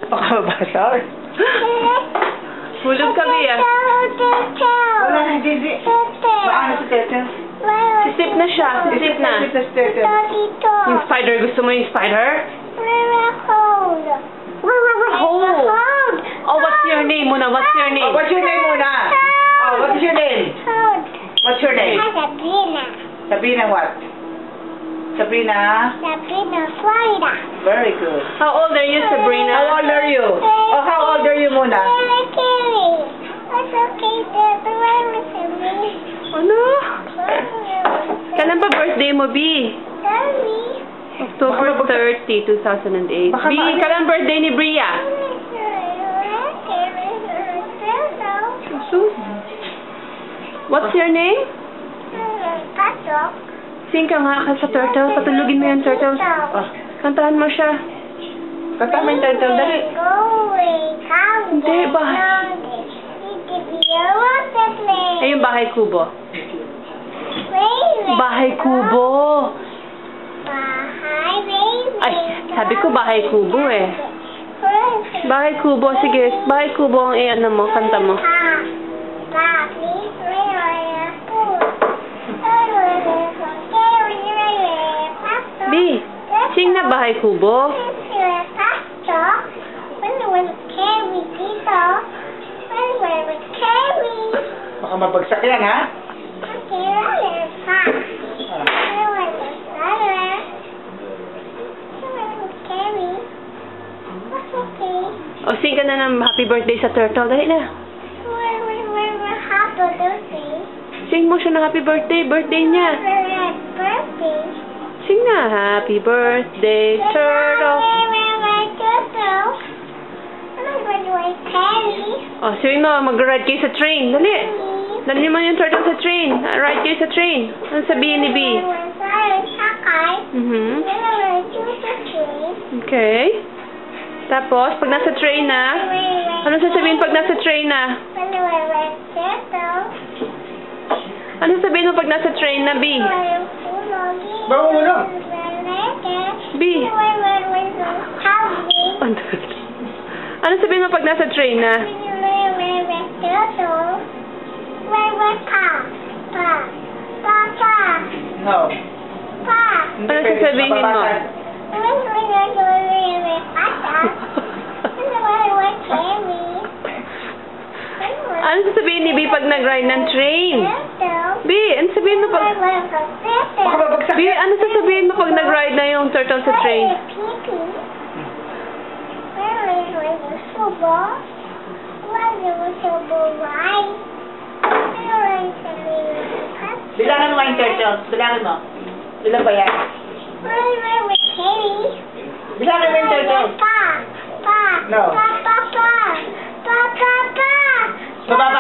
Pakabasar. Hulog ka, Bea. Wala na, hindi. Paano si Tete? Sisip na siya. Sisip na. Yung spider. Gusto mo yung spider? Hold. Oh, what's your name muna? What's your name? What's your name muna? Oh, what is your name? What's your name? Sabrina. Sabrina what? Sabrina? Sabrina, Florida. Very good. How old are you, Sabrina? How old are you? Oh, how old are you muna? That's okay, Sabrina. Ano? Kailan pa birthday mo, B? October 30, 2008. Baka B, kailan birthday ni Bria? What's your name? Sing ka nga sa turtle. Patulugin mo yung turtle. Kantahan mo siya. Kanta mo yung turtle, dali. Hindi, Ay, yung bahay kubo. Bahay kubo. Ay, sabi ko bahay kubo eh. Bahay kubo, sige. Bahay kubo ang ano mo, kanta mo. B, sing na bahay kubo. Baka mabagsak yan, ha? O, sing ka na ng happy birthday sa turtle. Dali na. Sing mo siya ng happy birthday. Birthday niya. Sing na. Happy birthday, turtle. O, sing mo. Mag-ride kayo sa train. Dali. Dali mo yung turtle sa train. Ride kayo sa train. Ano sabihin ni B? Okay. Tapos, pag nasa train na, ano sasabihin pag nasa train na? Ano sasabihin mo pag nasa train na, B? Bawulog. B. Ano sasabihin mo pag nasa train na? No. Ano sasabihin mo? Ano sasabihin ni B pag nag-ride ng train? B, ano sasabihin mo pag... Baka mabagsak B, ano sasabihin mo pag nag-ride na yung turtle sa train? Bilangan mo yung turtle. Bilangan mo. Ilan ba yan? Bilangan mo yung turtle. No. Mababa